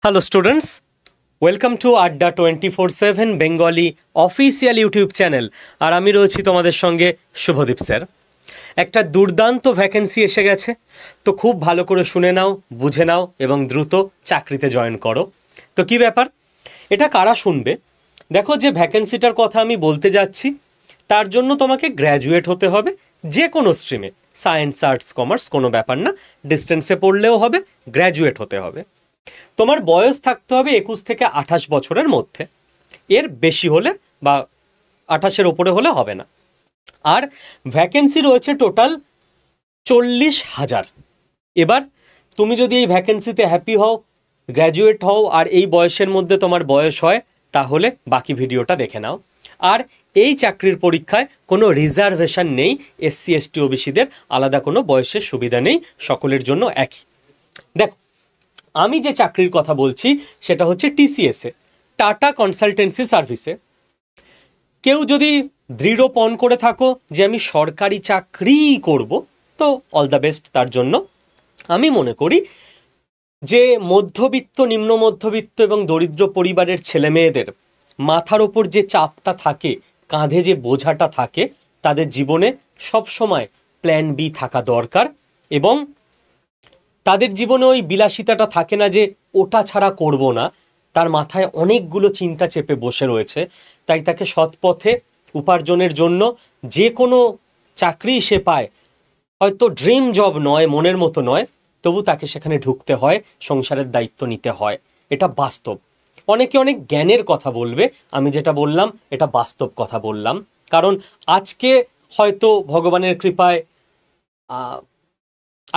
Hello students, welcome to আড্ডা 24/7 Bengali official YouTube channel. আর আমি রয়েছি তোমাদের সঙ্গে শুভদীপ স্যার। একটা দুর্দান্ত ভ্যাকেন্সি এসে গেছে, তো খুব ভালো করে শুনে নাও, বুঝে নাও এবং দ্রুত চাকরিতে জয়েন করো। তো কি ব্যাপার, এটা কারা শুনবে? দেখো, যে ভ্যাকেন্সিটার কথা আমি বলতে যাচ্ছি তার জন্য তোমাকে গ্র্যাজুয়েট হতে হবে, যে কোনো স্ট্রিমে, সায়েন্স, আর্টস, কমার্স, কোনো ব্যাপার না, ডিস্টেন্সে পড়লেও হবে, গ্র্যাজুয়েট হতে হবে। তোমার বয়স থাকতে হবে 21 থেকে 28 বছরের মধ্যে, এর বেশি হলে বা 28-এর ওপরে হলে হবে না। আর ভ্যাকেন্সি রয়েছে টোটাল 40,000। এবার তুমি যদি এই ভ্যাকেন্সিতে হ্যাপি হও, গ্র্যাজুয়েট হও আর এই বয়সের মধ্যে তোমার বয়স হয়, তাহলে বাকি ভিডিওটা দেখে নাও। আর এই চাকরির পরীক্ষায় কোনো রিজার্ভেশন নেই, SC ST OBCদের আলাদা কোনো বয়সের সুবিধা নেই, সকলের জন্য একই। দেখো, আমি যে চাকরির কথা বলছি সেটা হচ্ছে TCS-এ, টাটা কনসালটেন্সি সার্ভিসে। কেউ যদি দৃঢ়পণ করে থাকো যে আমি সরকারি চাকরি করব, তো অল দ্য বেস্ট তার জন্য। আমি মনে করি যে মধ্যবিত্ত, নিম্ন মধ্যবিত্ত এবং দরিদ্র পরিবারের ছেলে মেয়েদের মাথার ওপর যে চাপটা থাকে, কাঁধে যে বোঝাটা থাকে, তাদের জীবনে সবসময় প্ল্যান বি থাকা দরকার। এবং তাদের জীবনে ওই বিলাসিতাটা থাকে না যে ওটা ছাড়া করব না, তার মাথায় অনেকগুলো চিন্তা চেপে বসে রয়েছে। তাই তাকে সৎপথে উপার্জনের জন্য যে কোনো চাকরি সে পায়, হয়তো ড্রিম জব নয়, মনের মতো নয়, তবু তাকে সেখানে ঢুকতে হয়, সংসারের দায়িত্ব নিতে হয়। এটা বাস্তব। অনেকে অনেক জ্ঞানের কথা বলবে, আমি যেটা বললাম এটা বাস্তব কথা বললাম। কারণ আজকে হয়তো ভগবানের কৃপায়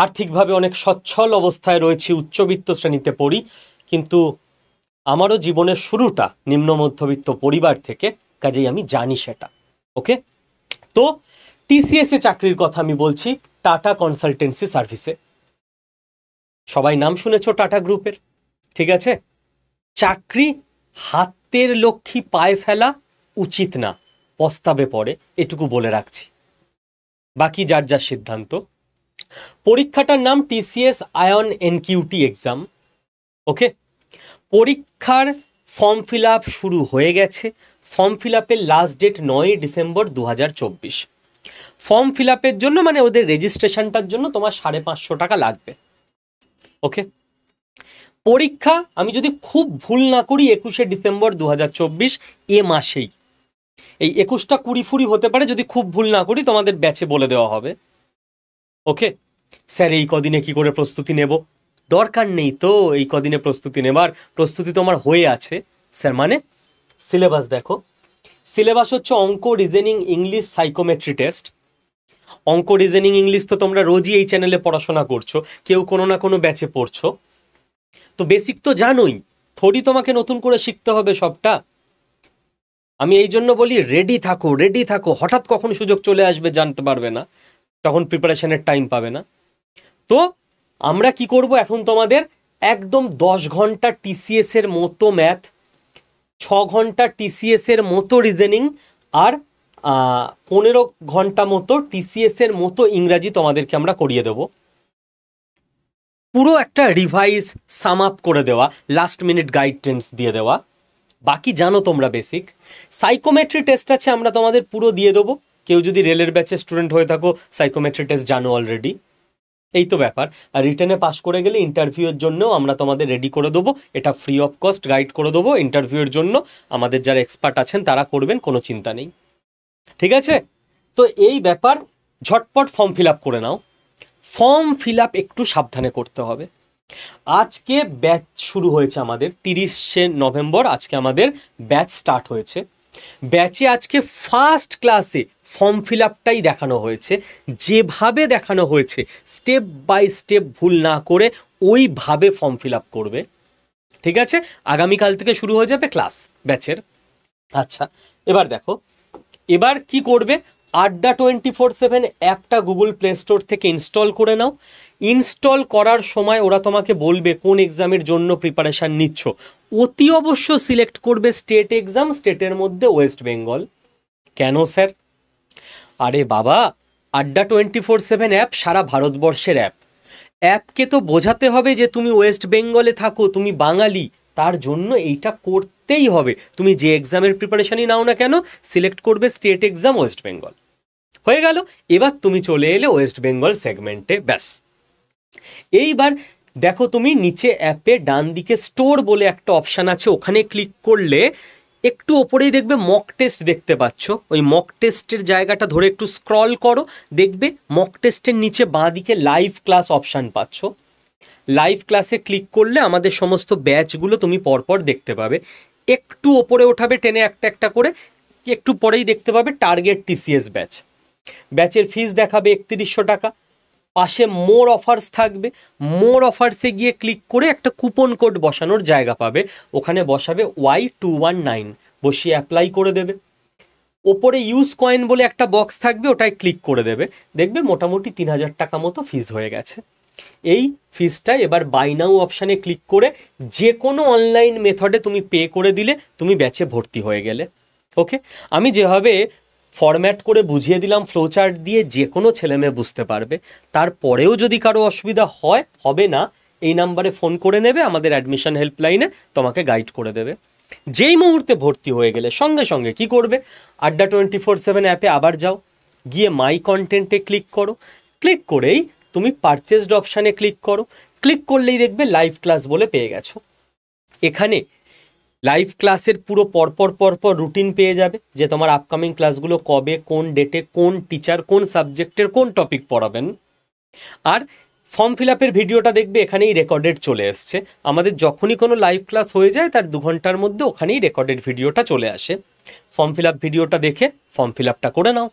আর্থিকভাবে অনেক সচ্ছল অবস্থায় রয়েছি, উচ্চবিত্ত শ্রেণীতে পড়ি, কিন্তু আমারও জীবনের শুরুটা নিম্ন মধ্যবিত্ত পরিবার থেকে, কাজেই আমি জানি সেটা। ওকে, তো TCS-এ চাকরির কথা আমি বলছি, টাটা কনসালটেন্সি সার্ভিসে। সবাই নাম শুনেছো টাটা গ্রুপের, ঠিক আছে? চাকরি হাতের লক্ষ্মী পায়ে ফেলা উচিত না, পস্তাবে পড়ে, এটুকু বলে রাখছি, বাকি যার যার সিদ্ধান্ত। পরীক্ষাটার নাম TCS iON NQT exam. Okay, পরীক্ষার ফর্ম ফিল আপ শুরু হয়ে গেছে। ফর্ম ফিল আপের last date 9 December 2024। Form fill আপের জন্য, মানে ওদের রেজিস্ট্রেশনটার জন্য তোমার 550 টাকা লাগবে। ওকে, পরীক্ষা আমি যদি খুব ভুল না করি 21 ডিসেম্বর 2024, এ মাসেই। এই 21টা 20 হতে পারে, যদি খুব ভুল না করি তোমাদের ব্যাচে বলে দেওয়া হবে। ওকে স্যার, এই কদিনে কি করে প্রস্তুতি নেব? দরকার নেই তো এই কদিনে প্রস্তুতি নেবার, প্রস্তুতি তোমার হয়ে আছে। স্যার মানে সিলেবাস দেখো, সিলেবাস হচ্ছে অঙ্ক, রিজনিং, ইংলিশ, সাইকোমেট্রি টেস্ট। অঙ্ক, রিজনিং, ইংলিশ তো তোমরা রোজই এই চ্যানেলে পড়াশোনা করছো, কেউ কোনো না কোনো ব্যাচে পড়ছো, তো বেসিক তো জানোই, থোড়ি তোমাকে নতুন করে শিখতে হবে সবটা। আমি এই জন্য বলি রেডি থাকো, রেডি থাকো, হঠাৎ কখন সুযোগ চলে আসবে জানতে পারবে না, তখন প্রিপারেশনের টাইম পাবে না। তো আমরা কি করব এখন, তোমাদের একদম 10 ঘন্টা TCS-এর মতো ম্যাথ, 6 ঘন্টা TCS-এর মতো রিজনিং, আর 15 ঘন্টা মতো TCS-এর মতো ইংরাজি তোমাদেরকে আমরা করিয়ে দেব। পুরো একটা রিভাইজ, সাম আপ করে দেওয়া, লাস্ট মিনিট গাইডেন্স দিয়ে দেওয়া। বাকি জানো তোমরা বেসিক। সাইকোমেট্রি টেস্ট আছে, আমরা তোমাদের পুরো দিয়ে দেবো। কেউ যদি রেলের ব্যাচের স্টুডেন্ট হয়ে থাকো, সাইকোমেট্রি টেস্ট জানো অলরেডি, এই তো ব্যাপার। আর রিটেনে পাস করে গেলে ইন্টারভিউয়ের জন্যও আমরা তোমাদের রেডি করে দেবো, এটা ফ্রি অফ কস্ট গাইড করে দেবো ইন্টারভিউয়ের জন্য। আমাদের যারা এক্সপার্ট আছেন তারা করবেন, কোনো চিন্তা নেই, ঠিক আছে? তো এই ব্যাপার, ঝটপট ফর্ম ফিল আপ করে নাও। ফর্ম ফিল আপ একটু সাবধানে করতে হবে। আজকে ব্যাচ শুরু হয়েছে আমাদের 30শে নভেম্বর, আজকে আমাদের ব্যাচ স্টার্ট হয়েছে। ব্যাচে আজকে ফার্স্ট ক্লাসে ফর্ম ফিল আপটাই দেখানো হয়েছে, যেভাবে দেখানো হয়েছে স্টেপ বাই স্টেপ ভুল না করে ওইভাবে ফর্ম ফিল আপ করবে, ঠিক আছে? আগামীকাল থেকে শুরু হয়ে যাবে ক্লাস ব্যাচের। আচ্ছা, এবার দেখো, এবার কি করবে, আড্ডা 24/7 অ্যাপটা গুগল প্লে স্টোর থেকে ইনস্টল করে নাও। ইনস্টল করার সময় ওরা তোমাকে বলবে কোন এক্সামের জন্য প্রিপারেশান নিচ্ছ। অতি অবশ্য সিলেক্ট করবে স্টেট এক্সাম, স্টেটের মধ্যে ওয়েস্ট বেঙ্গল। কেন স্যার? আরে বাবা, আড্ডা 24/7 অ্যাপ সারা ভারতবর্ষের অ্যাপ। অ্যাপকে তো বোঝাতে হবে যে তুমি ওয়েস্ট বেঙ্গলে থাকো, তুমি বাঙালি, তার জন্য এইটা করতেই হবে। তুমি যে এক্সামের প্রিপারেশনই নাও না কেন, সিলেক্ট করবে স্টেট এক্সাম ওয়েস্ট বেঙ্গল, হয়ে গেল। এবার তুমি চলে এলে ওয়েস্ট বেঙ্গল সেগমেন্টে, ব্যাস। এইবার দেখো তুমি নিচে অ্যাপে ডান দিকে স্টোর বলে একটা অপশান আছে, ওখানে ক্লিক করলে একটু ওপরেই দেখবে মক টেস্ট দেখতে পাচ্ছ। ওই মক টেস্টের জায়গাটা ধরে একটু স্ক্রল করো, দেখবে মক টেস্টের নিচে বাঁ দিকে লাইভ ক্লাস অপশান পাচ্ছ। লাইভ ক্লাসে ক্লিক করলে আমাদের সমস্ত ব্যাচগুলো তুমি পরপর দেখতে পাবে। একটু ওপরে ওঠাবে টেনে একটা একটা করে, একটু পরেই দেখতে পাবে টার্গেট টিসিএস ব্যাচ। ব্যাচের ফিস দেখাবে 3100 টাকা। পাশে মোর অফার্স থাকবে, মোর অফার্সে গিয়ে ক্লিক করে একটা কুপন কোড বসানোর জায়গা পাবে, ওখানে বসাবে Y219, বসিয়ে অ্যাপ্লাই করে দেবে। ওপরে ইউজ কয়েন বলে একটা বক্স থাকবে, ওটায় ক্লিক করে দেবে, দেখবে মোটামুটি 3000 টাকা মতো ফিস হয়ে গেছে। এই ফিসটা এবার বাই নাও অপশানে ক্লিক করে যে কোনো অনলাইন মেথডে তুমি পে করে দিলে তুমি ব্যাচে ভর্তি হয়ে গেলে। ওকে, আমি যেভাবে ফরম্যাট করে বুঝিয়ে দিলাম ফ্লোচার্ট দিয়ে, যে কোনো ছেলেমেয়ে বুঝতে পারবে। তারপরেও যদি কারো অসুবিধা হয়, হবে না, এই নাম্বারে ফোন করে নেবে, আমাদের অ্যাডমিশন হেল্পলাইনে তোমাকে গাইড করে দেবে। যেই মুহূর্তে ভর্তি হয়ে গেলে সঙ্গে সঙ্গে কি করবে, আড্ডা 24/7 অ্যাপে আবার যাও, গিয়ে মাই কন্টেন্টে ক্লিক করো। ক্লিক করেই তুমি পারচেসড অপশানে ক্লিক করো। ক্লিক করলেই দেখবে লাইভ ক্লাস বলে পেয়ে গেছো। এখানে লাইভ ক্লাসের পুরো পরপর রুটিন পেয়ে যাবে, যে তোমার আপকামিং ক্লাসগুলো কবে, কোন ডেটে, কোন টিচার, কোন সাবজেক্টের কোন টপিক পড়াবেন। আর ফর্ম ফিল আপের ভিডিওটা দেখবে এখানেই রেকর্ডেড চলে এসছে। আমাদের যখনই কোনো লাইভ ক্লাস হয়ে যায় তার 2 ঘন্টার মধ্যে ওখানেই রেকর্ডেড ভিডিওটা চলে আসে। ফর্ম ফিল আপ ভিডিওটা দেখে ফর্ম ফিল আপটা করে নাও,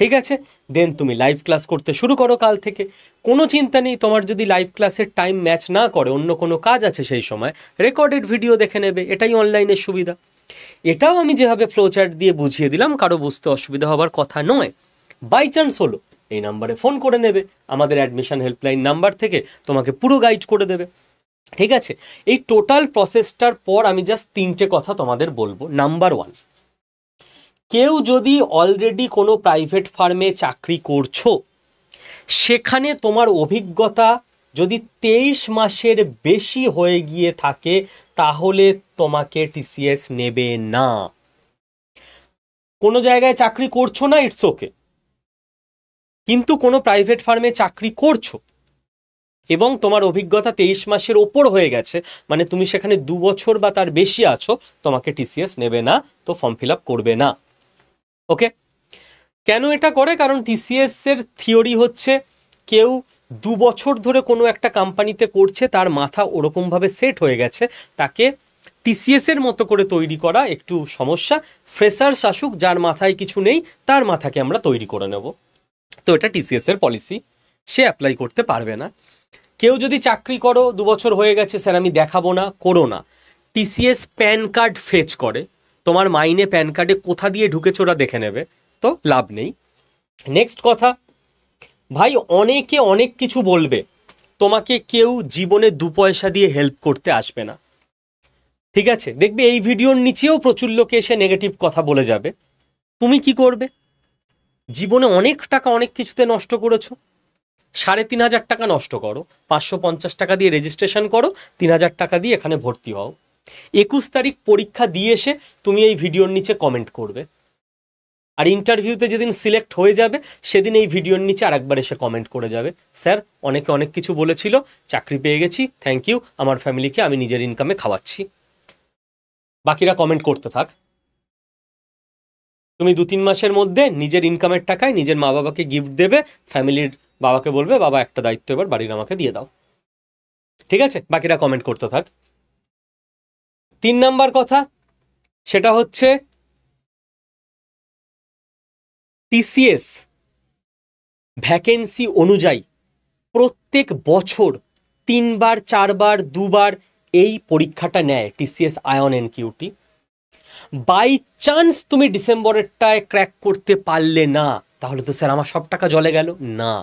ঠিক আছে। দেন তুমি লাইভ ক্লাস করতে শুরু করো কাল থেকে। কোনো চিন্তা নেই, তোমার যদি লাইভ ক্লাসের টাইম ম্যাচ না করে, অন্য কোনো কাজ আছে সেই সময়, রেকর্ডেড ভিডিও দেখে নেবে, এটাই অনলাইনের সুবিধা। এটাও আমি যেভাবে ফ্লোচার্ট দিয়ে বুঝিয়ে দিলাম, কারো বুঝতে অসুবিধা হবার কথা নয়। বাই চান্স হলো, এই নাম্বারে ফোন করে নেবে, আমাদের অ্যাডমিশন হেল্পলাইন নাম্বার থেকে তোমাকে পুরো গাইড করে দেবে, ঠিক আছে। এই টোটাল প্রসেসটার পর আমি জাস্ট 3টে কথা তোমাদের বলবো। নাম্বার 1, কেউ যদি অলরেডি কোনো প্রাইভেট ফার্মে চাকরি করছো, সেখানে তোমার অভিজ্ঞতা যদি 23 মাসের বেশি হয়ে গিয়ে থাকে, তাহলে তোমাকে টিসিএস নেবে না। কোনো জায়গায় চাকরি করছো না, ইটস ওকে, কিন্তু কোনো প্রাইভেট ফার্মে চাকরি করছো এবং তোমার অভিজ্ঞতা 23 মাসের ওপর হয়ে গেছে, মানে তুমি সেখানে 2 বছর বা তার বেশি আছো, তোমাকে টিসিএস নেবে না, তো ফর্ম ফিল আপ করবে না। ওকে, কেন এটা করে? কারণ টিসিএস এর থিওরি হচ্ছে, কেউ 2 বছর ধরে কোনো একটা কোম্পানিতে করছে, তার মাথা ওরকমভাবে সেট হয়ে গেছে, তাকে টিসিএস এর মতো করে তৈরি করা একটু সমস্যা। ফ্রেশার শাসুক, যার মাথায় কিছু নেই, তার মাথাকে আমরা তৈরি করে নেব। তো এটা টিসিএস এর পলিসি, সে অ্যাপ্লাই করতে পারবে না। কেউ যদি চাকরি করো 2 বছর হয়ে গেছে, স্যার আমি দেখাবো না, করো না। টিসিএস প্যান কার্ড ফেচ করে, তোমার মাইনে প্যান কার্ডে কোথা দিয়ে ঢুকেছে ওরা দেখে নেবে, তো লাভ নেই। নেক্সট কথা, ভাই অনেকে অনেক কিছু বলবে, তোমাকে কেউ জীবনে 2 পয়সা দিয়ে হেল্প করতে আসবে না, ঠিক আছে। দেখবে এই ভিডিওর নিচেও প্রচুর লোকে এসে নেগেটিভ কথা বলে যাবে। তুমি কি করবে? জীবনে অনেক টাকা অনেক কিছুতে নষ্ট করেছো, 3500 টাকা নষ্ট করো, 550 টাকা দিয়ে রেজিস্ট্রেশন করো, 3000 টাকা দিয়ে এখানে ভর্তি হও। 21 তারিখ পরীক্ষা দিয়ে এসে তুমি এই ভিডিওর নিচে কমেন্ট করবে, আর ইন্টারভিউতে যেদিন সিলেক্ট হয়ে যাবে সেদিন এই ভিডিওর নিচে আরেকবার এসে কমেন্ট করে যাবে, স্যার অনেকে অনেক কিছু বলেছিল, চাকরি পেয়ে গেছি, থ্যাংক ইউ, আমার ফ্যামিলিকে আমি নিজের ইনকামে খাওয়াচ্ছি। বাকিরা কমেন্ট করতে থাক। তুমি 2-3 মাসের মধ্যে নিজের ইনকামের টাকায় নিজের মা বাবাকে গিফট দেবে, ফ্যামিলির বাবাকে বলবে, বাবা একটা দায়িত্ব এবার বাড়ির আমাকে দিয়ে দাও, ঠিক আছে। বাকিরা কমেন্ট করতে থাক। 3 নাম্বার কথা, সেটা হচ্ছে টিসিএস ভ্যাকেন্সি অনুযায়ী প্রত্যেক বছর 3 বার 4 বার 2 বার এই পরীক্ষাটা নেয় টিসিএস আয়ন এনকিউটি। বাই চান্স তুমি ডিসেম্বরেরটায় ক্র্যাক করতে পারলে না, তাহলে তো স্যার আমার সব টাকা জলে গেল না।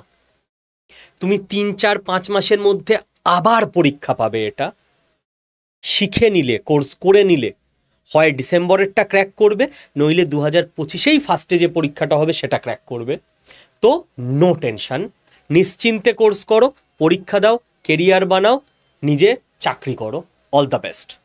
তুমি 3-4-5 মাসের মধ্যে আবার পরীক্ষা পাবে, এটা শিখে নিলে, কোর্স করে নিলে হয় ডিসেম্বরেরটা ক্র্যাক করবে, নইলে 2025-এই ফার্স্টে যে পরীক্ষাটা হবে সেটা ক্র্যাক করবে। তো নো টেনশন, নিশ্চিন্তে কোর্স করো, পরীক্ষা দাও, কেরিয়ার বানাও, নিজে চাকরি করো। All the best.